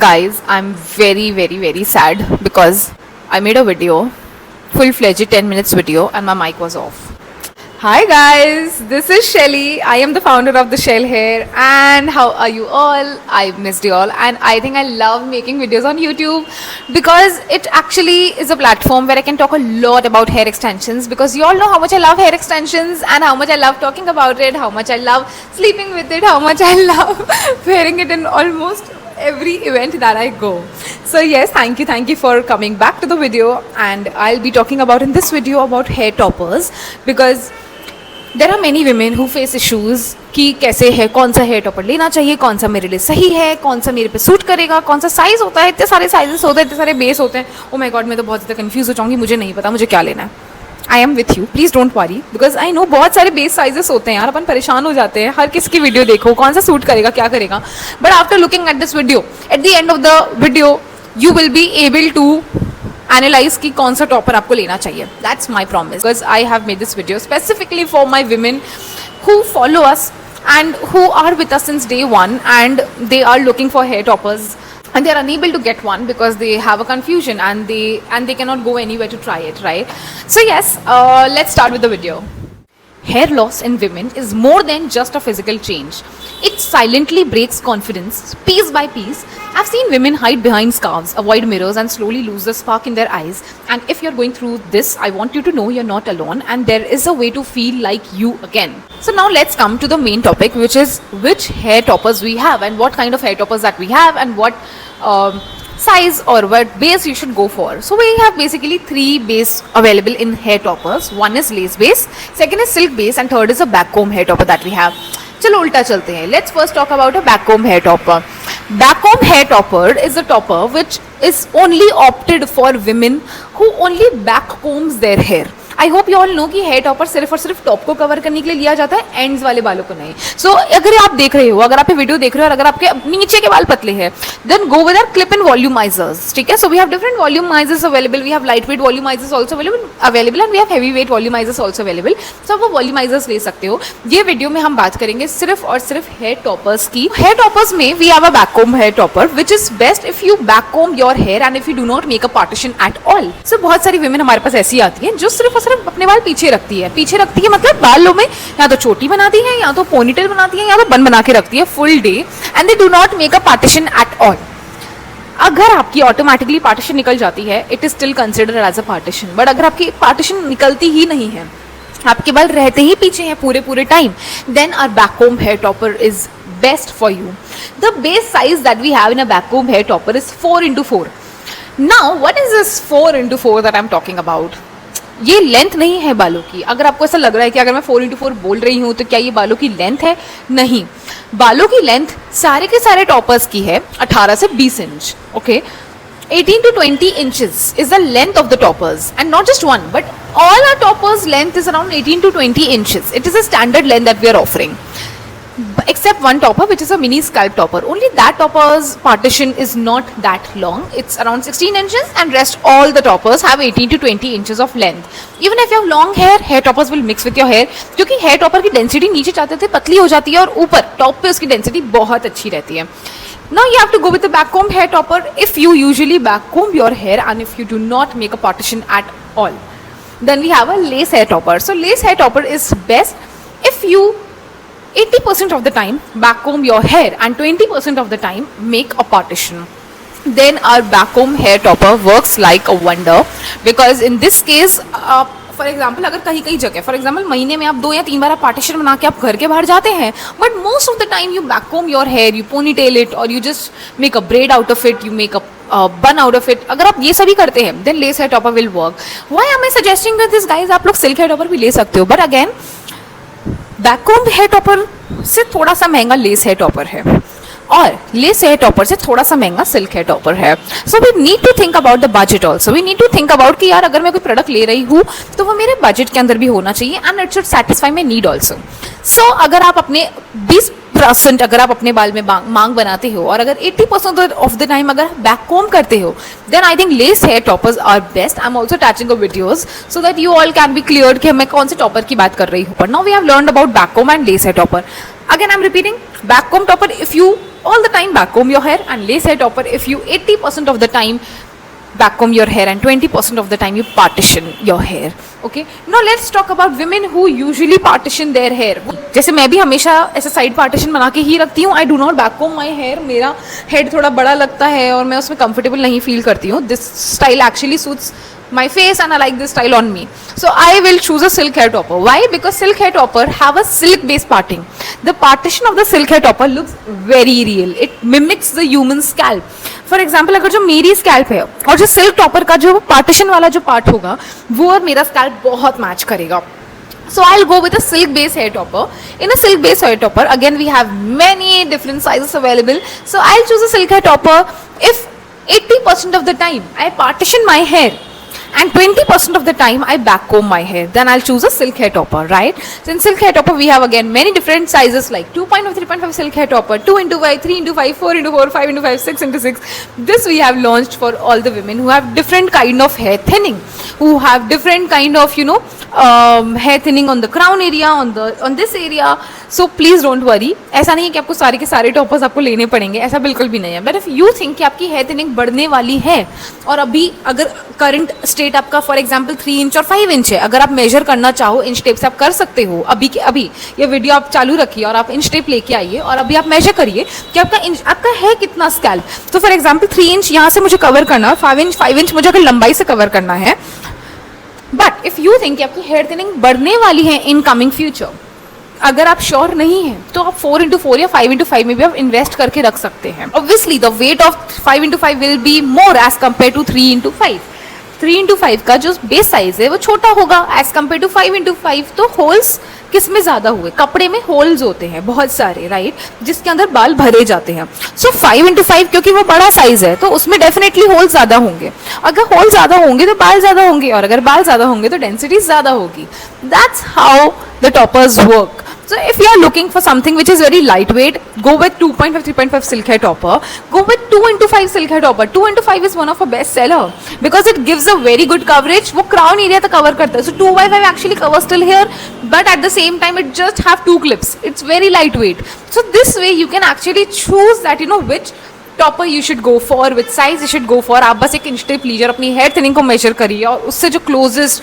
Guys, I'm very sad because I made a video, full-fledged 10 minutes video, and my mic was off. Hi guys, this is Shelly. I am the founder of the Shell Hair, and how are you all? I missed you all, and I think I love making videos on YouTube because it actually is a platform where I can talk a lot about hair extensions, because you all know how much I love hair extensions and how much I love talking about it, how much I love sleeping with it, how much I love wearing it in almost every event that I go. So yes, thank you for coming back to the video, and I'll be talking about in this video about hair toppers, because there are many women who face issues कि कैसे है, कौन सा hair topper लेना चाहिए, कौन सा मेरे लिए सही है, कौन सा मेरे पे सूट करेगा, कौन सा साइज़ होता है, इतने सारे साइजेस होते हैं, इतने सारे बेस होते हैं. ओ माय गॉड, मैं तो बहुत ज़्यादा कंफ्यूज हो जाऊँगी, मुझे नहीं पता मुझे क्या लेना है. I am with you, please don't worry, because I know बहुत सारे बेस साइजेस होते हैं यार, अपन परेशान हो जाते हैं. हर किसी की वीडियो देखो, कौन सा सूट करेगा, क्या करेगा. But after looking at this video, at the end of the video you will be able to analyse कि कौन सा टॉपर आपको लेना चाहिए. That's my promise, because I have made this video specifically for my women who follow us and who are with us since day one, and they are looking for hair toppers and they are unable to get one because they have a confusion and they cannot go anywhere to try it, right? So yes, let's start with the video. Hair loss in women is more than just a physical change. It silently breaks confidence piece by piece. I've seen women hide behind scarves, avoid mirrors, and slowly lose the spark in their eyes. And if you're going through this, I want you to know you're not alone, and there is a way to feel like you again. So now let's come to the main topic, which is which hair toppers we have and what kind of hair toppers that we have, and what size or what base you should go for. So we have basically three base available in hair toppers. One is lace base, second is silk base, and third is a back comb hair topper that we have. चलो उल्टा चलते हैं. Let's first talk about a back comb hair topper. Back comb hair topper is a topper which is only opted for women who only back combs their hair. I hope you all know कि hair topper सिर्फ और सिर्फ top को cover करने के लिए लिया जाता है, एंड्स वाले बालों को नहीं. सो अगर आप देख रहे हो, अगर आप ये वीडियो देख रहे हो और अगर आपके नीचे के बाल पतले हैं, then go with our clip in volumizers. ठीक है, so we have different volumizers available. We have light weight volumizers also available and we have heavy weight volumizers also available. So आप वो वॉल्यूमाइजर्स ले सकते हो. ये वीडियो में हम बात करेंगे सिर्फ और सिर्फ हेयर टॉपर्स की. हेयर टॉपर्स में we have a back comb hair topper which is best if you back comb your hair and if you do not make a partition at all. So बहुत सारी women हमारे पास ऐसी आती है जो सिर्फ और सिर्फ अपने बाल पीछे रखती है मतलब बालों में या तो चोटी बनाती है, या तो पोनीटेल बनाती है, या तो बन बना के रखती है full day, and they do not make a partition at all. अगर आपकी ऑटोमेटिकली पार्टीशन निकल जाती है, it is still considered as a partition. But अगर आपकी पार्टीशन निकलती ही नहीं है, आपके बाल रहते ही पीछे हैं पूरे time, then our back comb hair topper is best for you. The base size that we have in a back comb hair topper is 4x4. Now what is this 4x4 that I am talking about? ये length नहीं है बालों की. अगर आपको ऐसा लग रहा है कि अगर मैं 4x4 बोल रही हूँ तो क्या ये बालों की लेंथ है, नहीं. बालों की लेंथ सारे के सारे टॉपर्स की है 18 से 20 inch. Okay, 18 to 20 inches is the length of the toppers, and not just one but all our toppers length is around 18 to 20 inches. It is a standard length that we are offering, except one topper which is a mini scalp topper. Only that topper's partition is not that long. It's around 16 inches, and rest all the toppers have 18 to 20 inches of length. Even if you have long hair toppers will mix with your hair, क्योंकि hair topper की density नीचे जाते थे पतली हो जाती है और ऊपर टॉप पे उसकी density बहुत अच्छी रहती है. Now you have to go with the back comb hair topper if you usually back comb your hair and if you do not make a partition at all. Then we have a lace hair topper. So lace hair topper is best if you 80% of the time back comb your hair and 20% of the time make a partition. Then our back comb hair topper works like a wonder, because in this case for example अगर कहीं कहीं जगह, for example महीने में आप 2 या 3 बार आप partition बना के आप घर के बाहर जाते हैं, but most of the time you back comb your hair, you ponytail it, और you just make a braid out of it, you make a bun out of it. अगर आप ये सभी करते हैं, then less hair topper will work. Why am I suggesting this guys? आप लोग silk hair topper भी ले सकते हो, but again back comb hair topper से थोड़ा सा महंगा लेस हेयर टॉपर है, और लेस हेयर टॉपर से थोड़ा सा महंगा सिल्क हेयर टॉपर है. So we need to think about the budget also. We need to think about कि यार अगर मैं कोई प्रोडक्ट ले रही हूँ तो वो मेरे बजट के अंदर भी होना चाहिए, and it should satisfy my need also. So अगर आप अपने 20% अगर आप अपने बाल में मांग बनाते हो, और अगर 80% ऑफ द टाइम अगर बैक कोम करते हो, then I think less hair toppers are best. I am also attaching a videos so that you all can be clear कि मैं कौन से टॉपर की बात कर रही हूँ. But now we have learned about back comb and less hair topper. Again, I'm repeating, back comb topper if you all the time back comb your hair, and lace hair topper if you 80% of the time back comb your hair and 20% of the time you partition your hair. Okay, now let's talk about women who usually partition their hair. जैसे मैं भी हमेशा ऐसा side partition बना के ही रखती हूँ. I do not back comb my hair. मेरा हेड थोड़ा बड़ा लगता है और मैं उसमें कंफर्टेबल नहीं फील करती हूँ. This style actually suits my face and I like this style on me. So I will choose a silk hair topper. Why? Because silk hair topper have a silk based parting. The partition of the silk hair topper looks very real. It mimics the human scalp. For example, अगर जो मेरी scalp है और जो silk topper का जो partition वाला जो पार्ट होगा वो और मेरा स्कैल्प बहुत मैच करेगा. So I'll go with a silk based hair topper. In a silk based hair topper, again we have many different sizes available. So I'll choose a silk hair topper if 80% of the time I partition my hair and 20% of the time I back comb my hair, then I'll choose a silk hair topper, right? So in silk hair topper we have again many different sizes like 2.5, 3.5 silk hair topper, 2 into 5, 3 into 5, 4 into 4, 5 into 5, 6 into 6. This we have launched for all the women who have different kind of hair thinning, who have different kind of hair thinning on the crown area, on this area. So please don't worry. ऐसा नहीं है कि आपको सारे के सारे toppers आपको लेने पड़ेंगे, ऐसा बिल्कुल भी नहीं है. बट इफ यू थिंक कि आपकी हेयर थिनिंग बढ़ने वाली है और अभी अगर करंट स्टेट आपका फॉर एग्जांपल 3 इंच और 5 इंच है, अगर आप मेजर करना चाहो इंच टेप से आप कर सकते हो. अभी के अभी ये वीडियो आप चालू रखिए और आप इंच टेप लेके आइए और अभी आप मेजर करिए कि आपका है कितना स्कैल्प. तो फॉर एग्जाम्पल 3 इंच यहाँ से मुझे कवर करना है, 5 इंच मुझे अगर लंबाई से कवर करना है. बट इफ यू थिंक कि आपकी हेयर थिनिंग बढ़ने वाली है इन कमिंग फ्यूचर, अगर आप श्योर नहीं है तो आप 4 into 4 या 5 into 5 में भी आप इन्वेस्ट करके रख सकते हैं. Obviously the weight of 5 into 5 will be more as compare to 3 into 5. 3 into 5 का जो बेस साइज है वो छोटा होगा एज कम्पेयर टू 5 into 5. तो होल्स किस में ज्यादा हुए? कपड़े में होल्स होते हैं बहुत सारे, राइट, जिसके अंदर बाल भरे जाते हैं. सो 5 into 5 क्योंकि वो बड़ा साइज है तो उसमें डेफिनेटली होल ज्यादा होंगे. अगर होल ज्यादा होंगे तो बाल ज्यादा होंगे और अगर बाल ज्यादा होंगे तो डेंसिटी ज्यादा होगी. That's how the toppers work. So if you are looking for something which is very lightweight, go with 2.5, 3.5 silk hair topper. Go with 2 into 5 silk hair topper. 2 into 5 is one of our best seller because it gives a very good coverage. वो crown area तक cover करता है. So 2x5 actually covers till here, but at the same time it just have 2 clips. It's very lightweight. So this way you can actually choose that which topper you should go for, with size you should go for. आप बस एक inch tape लीजिए और अपनी hair thinning को major करिए और उससे जो क्लोजेस्ट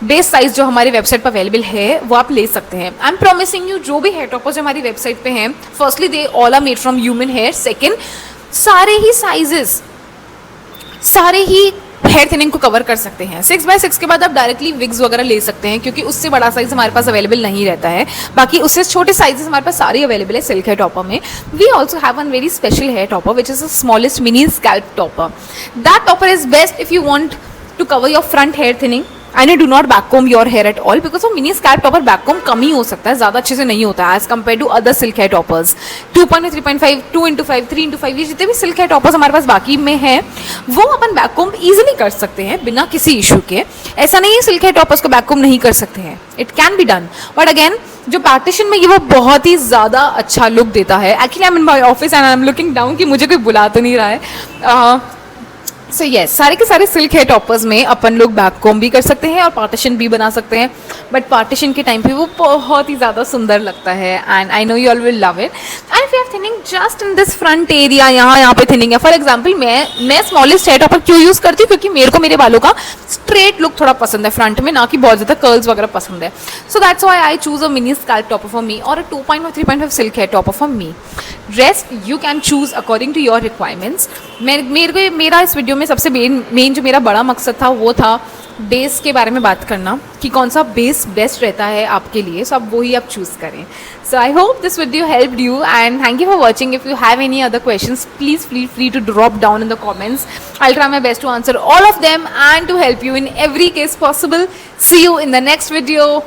बेस साइज जो हमारी वेबसाइट पर अवेलेबल है वो आप ले सकते हैं. आई एम प्रॉमिसिंग यू जो भी हेयर टॉपर्स हमारी वेबसाइट पे हैं, firstly they all are made from human hair. Second, सारे ही साइजेस सारे ही हेयर थिनिंग को कवर कर सकते हैं. 6x6 के बाद आप डायरेक्टली विग्स वगैरह ले सकते हैं क्योंकि उससे बड़ा साइज हमारे पास अवेलेबल नहीं रहता है. बाकी उससे छोटे साइजेस हमारे पास सारे अवेलेबल है सिल्क हेयर टॉपर में. We also have one very special hair topper which is the smallest mini scalp topper. That topper is best if you want to cover your front hair thinning and you do not back comb your hair at all because वो mini scalp topper back comb कम ही हो सकता है, ज़्यादा अच्छे से नहीं होता है as compare to other silk hair toppers. 2.5, 3.5, 2 into 5, 3 into 5 ये जितने भी सिल्क हेयर टॉपर्स हमारे पास बाकी में हैं वो अपन बैक comb ईजिली कर सकते हैं बिना किसी इशू के. ऐसा नहीं है सिल्क हेयर टॉपर्स को बैक comb नहीं कर सकते हैं, it can be done. But again जो पार्टीशन में ये वो बहुत ही ज़्यादा अच्छा लुक देता है. Actually I am in my office and I am looking down कि मुझे कोई बुला तो नहीं रहा है. सो येस, सारे के सारे सिल्क हेयर टॉपर्स में अपन लोग बैक कॉम्ब भी कर सकते हैं और पार्टीशन भी बना सकते हैं. बट पार्टीशन के टाइम पे वो बहुत ही ज़्यादा सुंदर लगता है and I know you all will love it. And if you are thinning just in this front area, यहाँ पे थिनिंग है. फॉर एग्जाम्पल मैं स्मॉलेस्ट हेयर टॉपर क्यों यूज़ करती हूँ? क्योंकि मेरे को मेरे बालों का स्ट्रेट लुक थोड़ा पसंद है फ्रंट में, ना कि बहुत ज़्यादा कर्ल्स वगैरह पसंद है. So that's why I choose a mini scalp topper for me और a 2.5, 3.5 silk hair topper for me. Rest you can choose according to your requirements. मेरा इस वीडियो में सबसे मेन जो मेरा बड़ा मकसद था वो था बेस के बारे में बात करना कि कौन सा बेस बेस्ट रहता है आपके लिए. सो अब वही आप चूज़ करें. So I hope this video helped you and thank you for watching. If you have any other questions please feel free to drop down in the comments. I try my best to answer all of them and to help you in every case possible. See you in the next video.